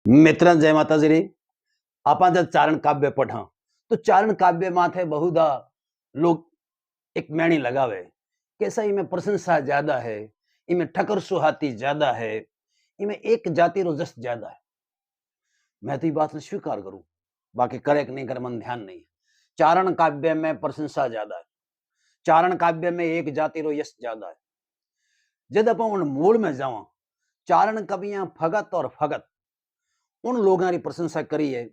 मित्र जय माता जी। आपा जब चारण काव्य पढ़ा तो चारण काव्य माथे बहुधा लोग एक मैणी लगावे कैसा इनमें प्रशंसा ज्यादा है, इनमें ठकर सुहाती ज्यादा है, इनमें एक जाति रो जस ज्यादा है। मैं तो ये बात स्वीकार करूं, बाकी करे कि नहीं करे मन ध्यान नहीं है। चारण काव्य में प्रशंसा ज्यादा है, चारण काव्य में एक जाति रो यश ज्यादा है। जब अपन उन मूल में जावा, चारण कवियां भगत और भगत उन लोगों की प्रशंसा करी है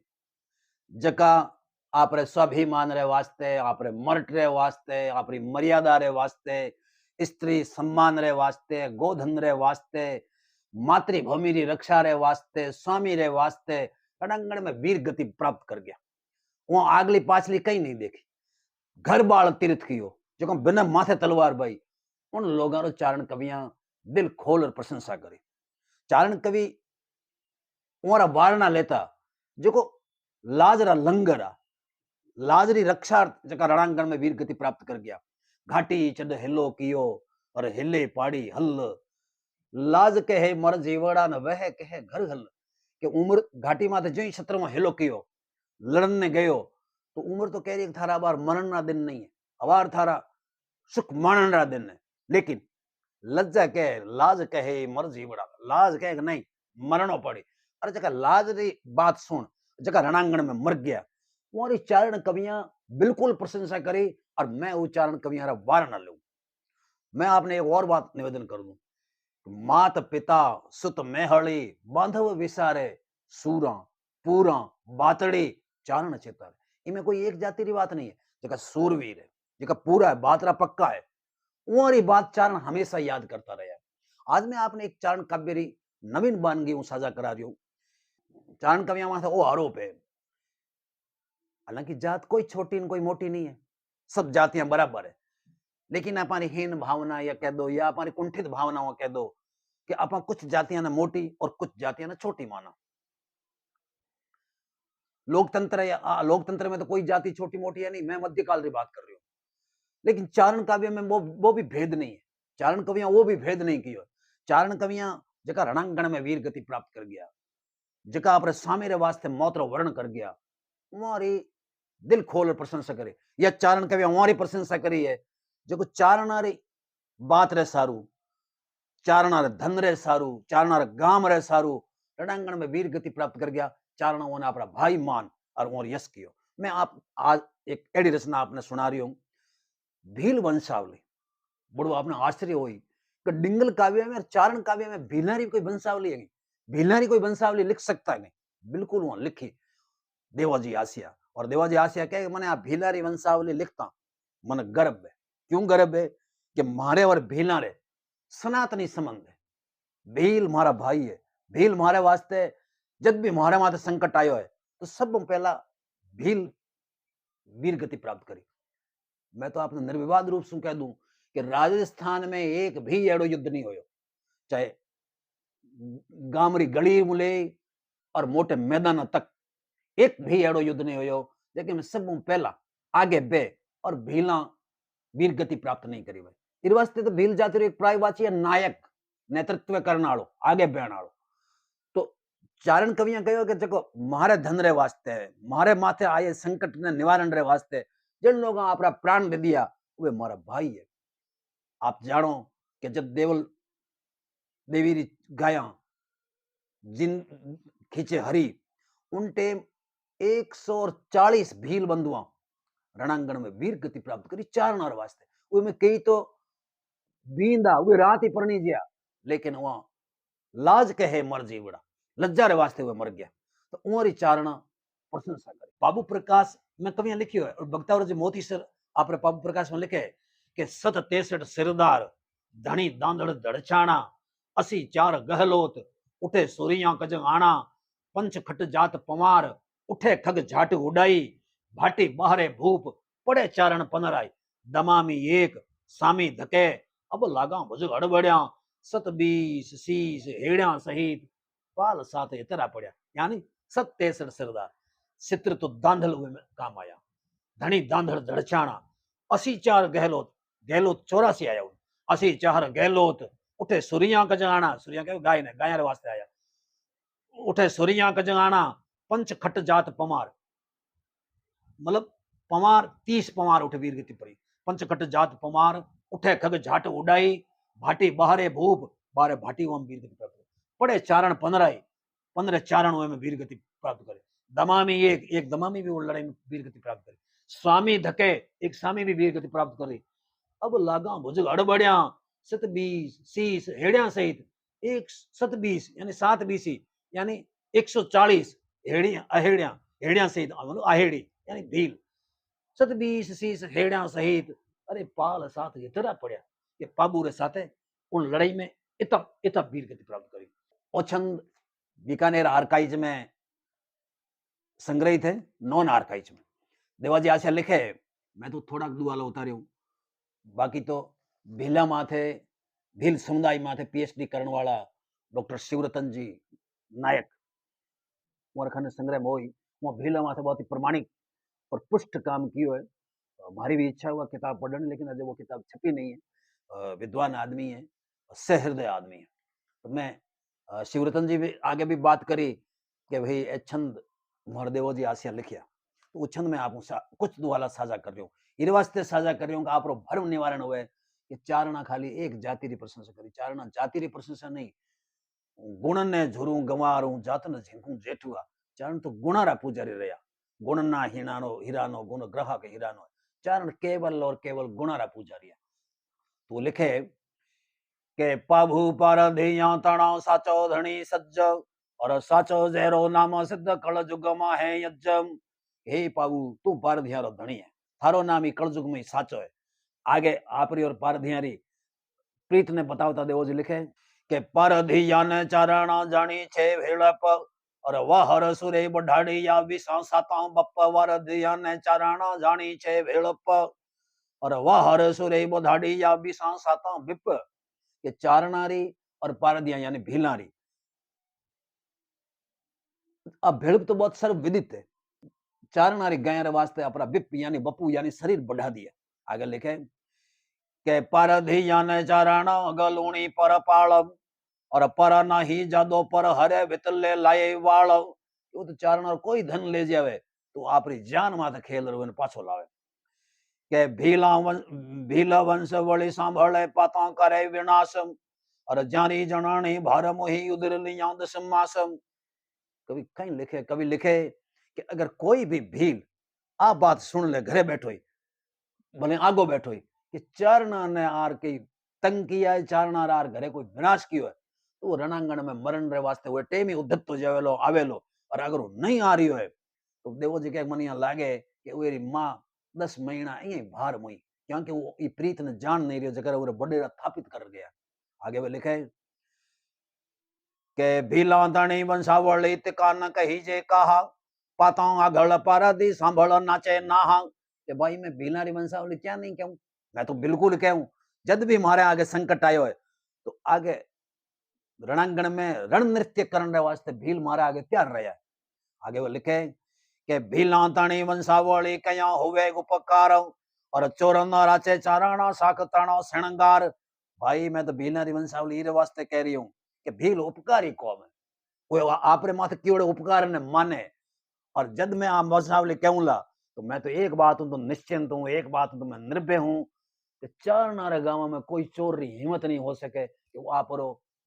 जका आपरे स्वाभिमान रे वास्ते, आपरे मर्ट रे वास्ते, आपरी मर्यादा रे वास्ते, स्त्री सम्मान रे वास्ते, गोधन रे वास्ते, मातृभूमि री रक्षा रे वास्ते, स्वामी रे वास्ते रणांगण में वीर गति प्राप्त कर गया। वो आगली पाछली कहीं नहीं देखी, घर बाल तीर्थ कियो जो बिना माथे तलवार भाई। उन लोगों रो चारण कवियां दिल खोल और प्रशंसा करी। चारण कवि उरा वारणा लेता जो को लाजरा लंगरा लाजरी रक्षा जका रणांगण में वीर गति प्राप्त कर गया। घाटी चढ़ हिलो कियो और हिले पाड़ी हल, लाज कहे मर जीवड़ा न वह कहे घर हल। के उम्र घाटी माथे जो छत्र में हिलो कियो लड़ने गयो तो उम्र तो कह रही थारा बार मरण ना दिन नहीं है, अवार थारा सुख मानन रा दिन है। लेकिन लज्जा कहे लाज कहे मर जीवड़ा, लाज कहे नहीं मरणो पड़े। अरे जका लाज री बात सुन जका रणांगण में मर गया वो चारण कवियां बिल्कुल प्रशंसा करी। और मैं उच्चारण कवियां वार न लू। मैं आपने एक और बात निवेदन कर दूं, मात पिता सुत मेहड़ी बांधव विसारे सूरा पूरा बातड़ी चारण चेतर। इनमें कोई एक जाति की बात नहीं है। जका सूरवीर है, जका पूरा है, बातरा पक्का है, वो बात चारण हमेशा याद करता रहा। आज मैं आपने एक चारण काव्य री नवीन वानगी साझा करा रही हूँ। चारण कवियां माथे वो आरोप है, हालांकि जात कोई छोटी न कोई मोटी नहीं है, सब जातियां बराबर है। लेकिन हमारी हीन भावना या कह दो या हमारी कुंठित भावनाओं कह दो कि आप कुछ जातियां ने मोटी और कुछ जातियां ने छोटी माना। लोकतंत्र या लोकतंत्र में तो कोई जाति छोटी मोटी है नहीं, मैं मध्यकाल की बात कर रही हूँ। लेकिन चारण काव्य में वो भी भेद नहीं है। चारण कवियां वो भी भेद नहीं किया। चारण कवियां जका रणांगण में वीर गति प्राप्त कर गया, जका अपने स्वामी रे वास्ते मौत रो वर्ण कर गया, हमारी दिल खोल प्रशंसा करे। या चारण कवि हमारी प्रशंसा करी है जो चारण री बात रे सारू, चारण रे धन रे सारू, चारण रे गाम रे सारू रणांगण में वीर गति प्राप्त कर गया। चारण ने अपना भाई मान और और यश कियो। मैं आप आज एक एडी रचना आपने सुना रही हूं, भील वंशावली। बड़ो आपने आश्चर्य हुई कि डिंगल काव्य में और चारण काव्य में भीलनारी कोई वंशावली है? भीलनारी कोई वंशावली लिख सकता है नहीं? बिल्कुल वहां लिखी देवाजी आसिया। और देवाजी आसिया कहे मैंने आप भीलारी वंशावली लिखता मन गर्व है। क्यों गर्व है? कि मारे और भीलारे सनातनी संबंध है। भील मारा भाई है, भील मारे वास्ते जब भी मारे माथे संकट आयो है तो सब पहला भील वीर गति प्राप्त करी। मैं तो आपने निर्विवाद रूप से कह दूं कि राजस्थान में एक भी एड़ो युद्ध नहीं होयो, चाहे गामरी गली मुले और मोटे मैदान तक एक भी एड़ो युद्ध नहीं होयो। लेकिन सब पहला आगे बे और भीला वीर गति प्राप्त नहीं करी। इन वास्ते तो भील जाति रो एक प्रायवाची नायक, नेतृत्व करने वालो, आगे बढ़ने वालो। तो चारण कवियां कहो कि देखो मारे धन रे वास्ते, मारे माथे आए संकट ने निवारण रे वास्ते जिन लोगों अपना प्राण दे दिया वे मारा भाई है। आप जानो कि जब देवल देवी री गाया जिन खींचे हरी उन टेम 140 भील बंधुआ रणांगण में वीर गति प्राप्त करी चारण और वास्ते। उनमें कई तो बींदा वे रात ही परनी गया, लेकिन वहां लाज कहे मर जीवड़ा, लज्जा रे वास्ते हुए मर गया। तो उरी चारण प्रशंसा करे। बाबू प्रकाश में कवियां लिखी है और भक्तावर जी मोती सर आपने बाबू प्रकाश में लिखे है कि 67 सिरदार धनी दांदड़ धड़छाणा, 84 गहलोत उठे सूरिया कज आना, पंच खट जात पवार उठे खग झाट उड़ाई, भाटी बाहरे भूप पड़े चारण पनराई, दमामी एक सामी धके अब लागा भुज हड़बड़िया, 27 शीस हेड़ा सहित पाल साथ इतरा पड़ा। यानी 67 सिरदार चित्र तो दांधल हुए में काम आया, धनी दांधल धड़छाणा, 84 गहलोत, गहलोत 84 आया, 84 गहलोत उठे सूरिया का जगाना, सूरिया के गाय ने गाय वास्ते आया, उठे सुरिया कजगाना पंच खट जात पमार, मतलब पमार 30 पमार उठे वीर गति पड़ी। पंच खट जात पमार उठे खग झाट उड़ाई, भाटी बहारे भूप बारे भाटी वम वीर गति प्राप्त करे। पड़े चारण 15 चारण में वीर गति प्राप्त करे। दमामी एक दमामी भी वो लड़ाई में वीर गति प्राप्त करे। स्वामी धके एक स्वामी भी वीर गति प्राप्त करे। अब लागा भुजग अड़बड़िया 27 शीस हेड़िया सहित 127 यानी 7 बीसी यानी 140 हेड़िया सहित आहेड़ी यानी भील 27 शीस हेड़िया सहित। अरे पाल साथ इतरा पड़िया ये पाबू रे साथे उन लड़ाई में इतना वीर गति प्राप्त करी। ओछंद बीकानेर आर्काइज में संग्रहित है, नॉन आर्काइज में। देवाजी आशा लिखे, मैं तो थोड़ा दुआला उतार्यो, बाकी तो भीला माथे भील समुदाय माथे पीएचडी करने वाला डॉक्टर शिवरतन जी नायक मोरखा संग्रह में हुई वो भीला माथे बहुत ही प्रमाणिक और पुष्ट काम कियो है। हमारी भी इच्छा हुआ किताब पढ़ने, लेकिन अजय वो किताब छपी नहीं है। विद्वान आदमी है, सहृदय आदमी है। तो मैं शिवरतन जी भी आगे भी बात करी कि भाई ए छंद महादेव जी आसिया लिखिया, तो वो छंद में आप कुछ दुआला साझा कर रहे हो। इन वास्ते साझा कर रहे हो कि आप भर्म निवारण हुए कि चारणा खाली एक जाति री प्रशंसा करी। चारणा जाति री प्रशंसा नहीं, गुण ने झुरू गंवारू जात न झिंकू जेठुआ। चारण तो गुणारा पुजारी रहा, गुण ना हिरानो गुण ग्रह के हिरानो। चारण केवल और केवल गुणारा पुजारी है। तो लिखे के पाभू पर धिया तणा साचो धनी सज्ज और साचो जहरो नाम सिद्ध कल जुग मा है यज्जम। हे पाबू तू पारधियारो धनी है, थारो नाम ही कलजुग में साचो है। आगे आपरी और पारधियारी प्रीत ने बतावता देवो जी लिखे के पारधिया ने चारणा जानी छे भेड़प और वह हर सुरे बढ़ाड़ी या विसा साता बप्प वरधिया ने चारणा जानी छे भेड़प और वह हर सुरे बढ़ाड़ी या विसा साता बिप। के चारणारी और पारधिया यानी भीलारी, अब भेड़प तो बहुत सर्वविदित है। चारणारी गाय वास्ते अपना बिप यानी बपू यानी शरीर बढ़ा दिया। आगे लिखे के पारधिया ने चारणा गलूणी पर पालम और पर नाही जादो पर हरे वितले लाए वाल। वो तो चारण कोई धन ले जावे तो आपरी जान माथे खेल रहे पाछो लावे। के भीला वंश वली सांभळे पाता करे विनाशम और जानी जनानी भर मोही उदर लियांद समासम। कवि लिखे कि अगर कोई भी भील आ बात सुन ले घरे बैठो ही भले आगो बैठो ही कि चारणा ने आर के तंग किया है, चारणा आर घरे कोई विनाश कियो है, तो रणांगण में मरण रे वास्ते वो टेमी उद्धत तो जावेलो आवेलो। और अगर वो नहीं आ रही है तो देवो जी के मन यहाँ लागे कि वो माँ 10 महीना यही भार मुई, क्योंकि वो ई प्रीत ने जान नहीं रही जगह वो बडेरा स्थापित कर गया। आगे वो लिखे के भीला धनी वंशावली तिका न कही जे कहा पाताओं आगल पारदी सांभल नाचे नाहा। कि भाई मैं भीलारी वंशावली क्या नहीं कहूं, मैं तो बिल्कुल कहूं। जब भी हमारे आगे संकट आयो है तो आगे रणांगण में रण नृत्य करने वास्ते भील मारे आगे तैयार रहा है। आगे वो लिखे के भीला धनी वंशावली कया हुए उपकार और चोरन राचे चाराना साख ताना श्रृंगार। भाई मैं तो भीलारी वंशावली इरे वास्ते कह रही हूं कि भील उपकारी कौम है, कोई आपरे माथे केवड़े उपकार ने माने। और जब मैं आप वंशावली कहूंगा तो मैं तो एक बात हूं तो निश्चिंत हूं, एक बात तो मैं निर्भय हूं कि चारनारे गांव में कोई चोर री हिम्मत नहीं हो सके कि वो आप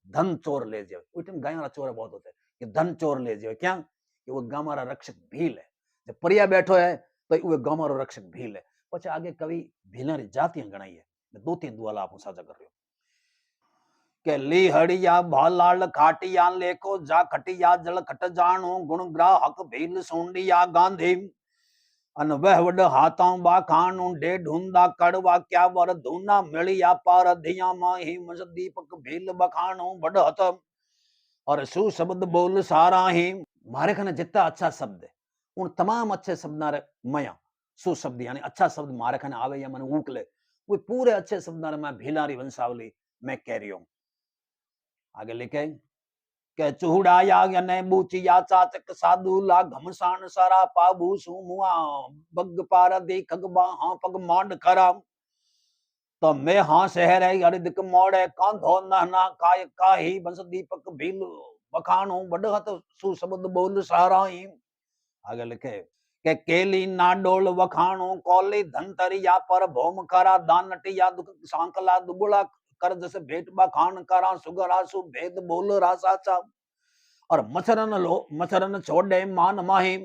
धन चोर ले जाए। उस टाइम गाय चोर बहुत होते कि धन चोर ले जाए, क्या कि वो गांव रक्षक भील है। जब परिया बैठो है तो वो गांव रक्षक भील है। पछे आगे कवि भीलारी जातियां गणाई है, मैं 2-3 दुआला आपको साझा कर रही हूं के ली हड़िया भालाल खाटिया लेको जा खटिया जल खट जानो गुण ग्राहक भील सोंडिया गांधी अन वह वड हाथों बा खानू डे ढूंढा कड़वा क्या वर धूना मिलिया पार धिया माही मज दीपक भील बखानो बड़ हतम और सु शब्द बोल सारा ही। मारे खाने जितना अच्छा शब्द है उन तमाम अच्छे शब्द मया सु शब्द यानी अच्छा शब्द मारे खाने आवे या मन उकले वो पूरे अच्छे शब्द मैं भीलारी वंशावली मैं कह रही हूं। आगे लिखे के चूड़ाया ने बूचिया चाचक साधु ला घमसान सारा पाबू सुमुआ बग पार दे खगबा हां पग मांड खरा। तो मैं हां शहर है अरे दिक मोड़े कांधो नहना काय काही बंस दीपक भील बखानो बढ़हत सुशब्द बोल साराई। आगे लिखे के केली ना डोल वखाणो कौली धनतरिया पर भौम करा दान नटिया दुख सांकला दुबला कर जस भेंट बखान करा सुगरा सु भेद बोल रासाचा। और मचरन छोड़े मान माही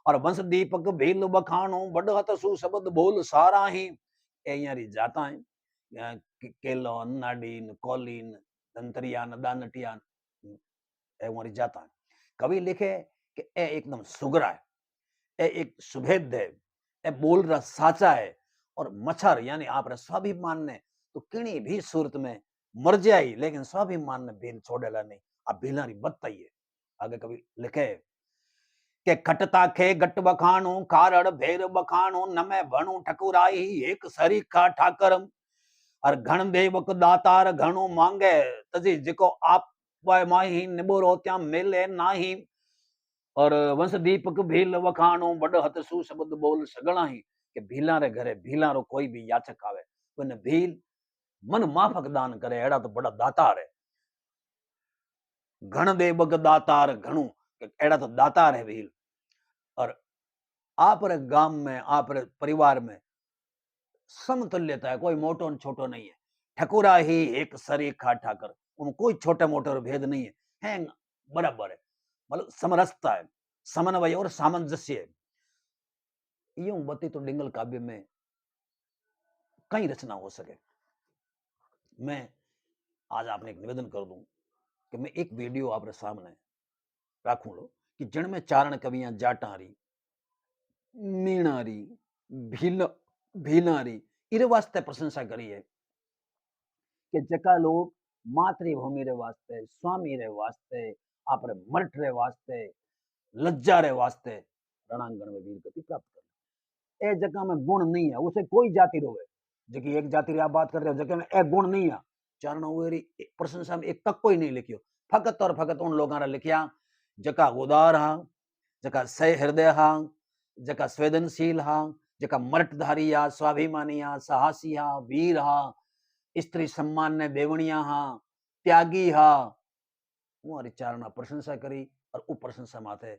और वंश दीपक भील बखाणो बढ़हत सुशब्द बोल सारा ही। ए यारी जाता है केलो नाडीन कौलीन धनतरियान दानटियान ए वारी जाता है। कवि लिखे कि ए एकदम सुगरा है, ए एक सुभेद है, ए बोल रहा साचा है। और मच्छर यानी आप स्वाभिमान ने तो किणी भी सूरत में मर जाई लेकिन स्वाभिमान ने भील छोड़ेला नहीं। आप भीलारी बत्ताई है। आगे कभी लिखे के खटता खे गट बखाणो कारण भेर बखाणो नमे भणु ठकुराई एक सरीखा ठाकरम। और घण देवक दातार घणो मांगे तजी जिको आप माही निबोरो त्या मिले नाही। और वंश दीपक भील वखाणो बढ़हत सुशब्द बोल सगणा ही। के भीला रे घरे भीला रो कोई भी याचक आवे तो भील मन माफक दान करे एड़ा तो बड़ा दातार है। घण देवक दातार घणो एड़ा तो दातार है भील। और आप रे गांव में आप रे परिवार में समतुल्यता है, कोई मोटो न छोटो नहीं है। ठकुरा ही एक सरीखा ठाकर उनमें कोई छोटे मोटे भेद नहीं है बराबर है। मतलब समरसता है, समन्वय और सामंजस्य है। यूं बती तो डिंगल काव्य में कई रचना हो सके। मैं आज आपने एक निवेदन कर दूं कि मैं एक वीडियो आपके सामने रखूं लो कि जिनमें चारण कवियां जाटारी मीणारी भीलारी इरे वास्ते प्रशंसा करी है कि जका लोग मातृभूमि रे वास्ते स्वामी रे वास्ते आपरे मर्ट रे वास्ते लज्जा रे वास्ते रणांगण में वीर गति प्राप्त कर। ए जगह में गुण नहीं है उसे कोई जाति रोवे जबकि एक जाति री आप बात कर रहे हो जगह में ए गुण नहीं है। चारण वेरी प्रशंसा में एक तक कोई नहीं लिखियो फकत और फकत उन लोगों ने लिखिया जका उदार हा जका सह हृदय हा जका संवेदनशील हा जका मर्टधारी हा स्वाभिमानी हा साहसी हा वीर हा स्त्री सम्मान ने देवणिया हा त्यागी हा। હું આ ચારણ પ્રશંસા કરી और वो प्रशंसा माथे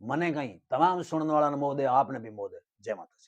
मने कहीं तमाम सुनने वाला ने मोह दे आपने भी मोह दे। जय माता दी।